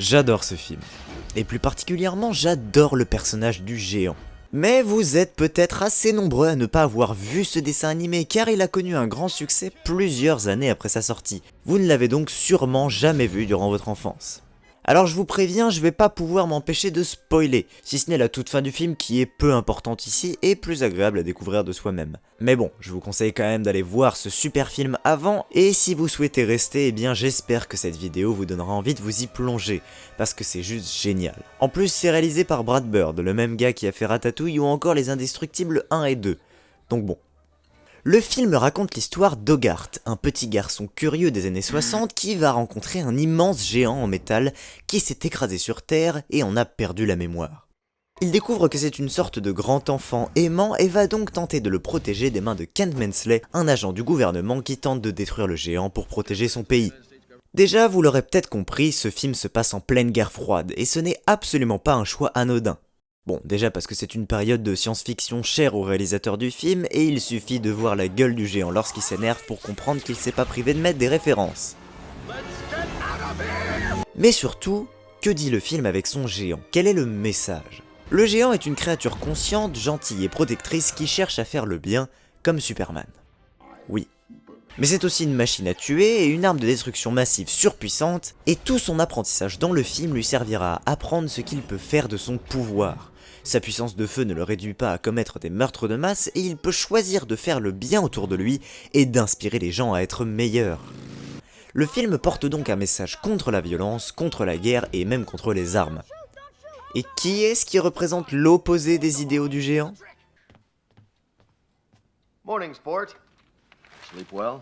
J'adore ce film. Et plus particulièrement, j'adore le personnage du géant. Mais vous êtes peut-être assez nombreux à ne pas avoir vu ce dessin animé car il a connu un grand succès plusieurs années après sa sortie. Vous ne l'avez donc sûrement jamais vu durant votre enfance. Alors je vous préviens, je vais pas pouvoir m'empêcher de spoiler, si ce n'est la toute fin du film qui est peu importante ici et plus agréable à découvrir de soi-même. Mais bon, je vous conseille quand même d'aller voir ce super film avant, et si vous souhaitez rester, eh bien j'espère que cette vidéo vous donnera envie de vous y plonger, parce que c'est juste génial. En plus c'est réalisé par Brad Bird, le même gars qui a fait Ratatouille ou encore Les Indestructibles 1 et 2. Donc bon. Le film raconte l'histoire d'Hogarth, un petit garçon curieux des années 60 qui va rencontrer un immense géant en métal qui s'est écrasé sur Terre et en a perdu la mémoire. Il découvre que c'est une sorte de grand enfant aimant et va donc tenter de le protéger des mains de Kent Mensley, un agent du gouvernement qui tente de détruire le géant pour protéger son pays. Déjà, vous l'aurez peut-être compris, ce film se passe en pleine guerre froide et ce n'est absolument pas un choix anodin. Bon, déjà parce que c'est une période de science-fiction chère au réalisateur du film, et il suffit de voir la gueule du géant lorsqu'il s'énerve pour comprendre qu'il s'est pas privé de mettre des références. Mais surtout, que dit le film avec son géant? Quel est le message? Le géant est une créature consciente, gentille et protectrice qui cherche à faire le bien, comme Superman. Oui. Mais c'est aussi une machine à tuer et une arme de destruction massive surpuissante, et tout son apprentissage dans le film lui servira à apprendre ce qu'il peut faire de son pouvoir. Sa puissance de feu ne le réduit pas à commettre des meurtres de masse et il peut choisir de faire le bien autour de lui et d'inspirer les gens à être meilleurs. Le film porte donc un message contre la violence, contre la guerre et même contre les armes. Et qui est-ce qui représente l'opposé des idéaux du géant? Morning, sport. Sleep well?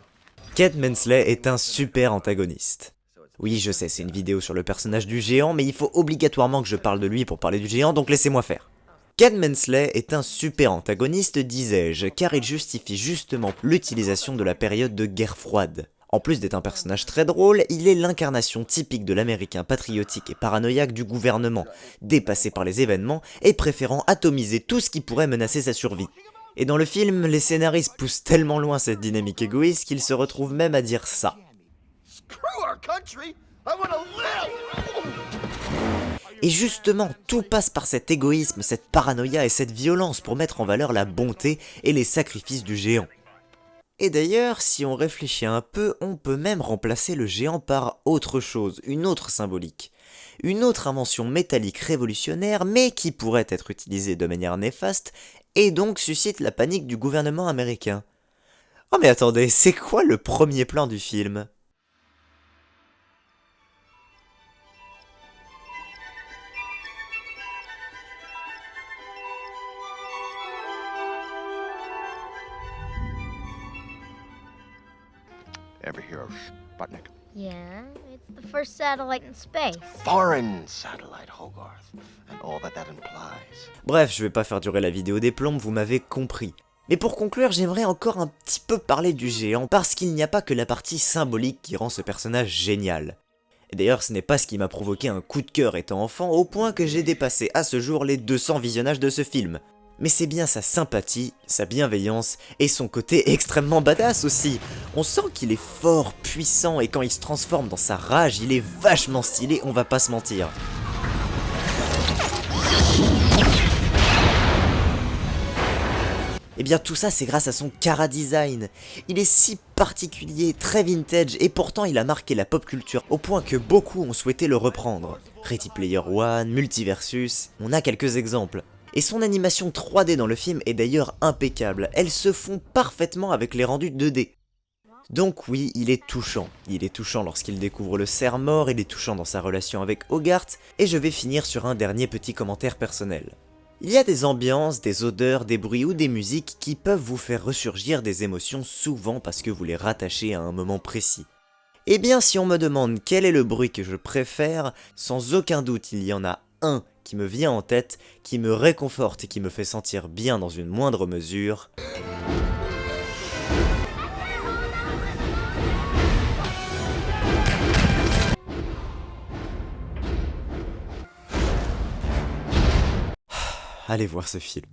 Kent Mensley est un super antagoniste. Oui, je sais, c'est une vidéo sur le personnage du géant, mais il faut obligatoirement que je parle de lui pour parler du géant, donc laissez-moi faire. Kent Mensley est un super antagoniste, disais-je, car il justifie justement l'utilisation de la période de guerre froide. En plus d'être un personnage très drôle, il est l'incarnation typique de l'américain patriotique et paranoïaque du gouvernement, dépassé par les événements et préférant atomiser tout ce qui pourrait menacer sa survie. Et dans le film, les scénaristes poussent tellement loin cette dynamique égoïste qu'ils se retrouvent même à dire ça. Et justement, tout passe par cet égoïsme, cette paranoïa et cette violence pour mettre en valeur la bonté et les sacrifices du géant. Et d'ailleurs, si on réfléchit un peu, on peut même remplacer le géant par autre chose, une autre symbolique. Une autre invention métallique révolutionnaire, mais qui pourrait être utilisée de manière néfaste, et donc suscite la panique du gouvernement américain. Oh mais attendez, c'est quoi le premier plan du film ? Ever hear of Sputnik? Yeah, it's the first satellite in space. Foreign satellite, Hogarth, and all that implies. Bref, je vais pas faire durer la vidéo des plombes, vous m'avez compris. Mais pour conclure, j'aimerais encore un petit peu parler du géant, parce qu'il n'y a pas que la partie symbolique qui rend ce personnage génial. Et d'ailleurs, ce n'est pas ce qui m'a provoqué un coup de cœur étant enfant, au point que j'ai dépassé à ce jour les 200 visionnages de ce film. Mais c'est bien sa sympathie, sa bienveillance et son côté extrêmement badass aussi. On sent qu'il est fort, puissant et quand il se transforme dans sa rage, il est vachement stylé, on va pas se mentir. Et bien tout ça c'est grâce à son chara-design. Il est si particulier, très vintage et pourtant il a marqué la pop culture au point que beaucoup ont souhaité le reprendre. Ready Player One, Multiversus, on a quelques exemples. Et son animation 3D dans le film est d'ailleurs impeccable, elles se font parfaitement avec les rendus 2D. Donc oui, il est touchant lorsqu'il découvre le cerf-mort, il est touchant dans sa relation avec Hogarth, et je vais finir sur un dernier petit commentaire personnel. Il y a des ambiances, des odeurs, des bruits ou des musiques qui peuvent vous faire ressurgir des émotions souvent parce que vous les rattachez à un moment précis. Et bien si on me demande quel est le bruit que je préfère, sans aucun doute il y en a un qui me vient en tête, qui me réconforte et qui me fait sentir bien dans une moindre mesure. Allez voir ce film.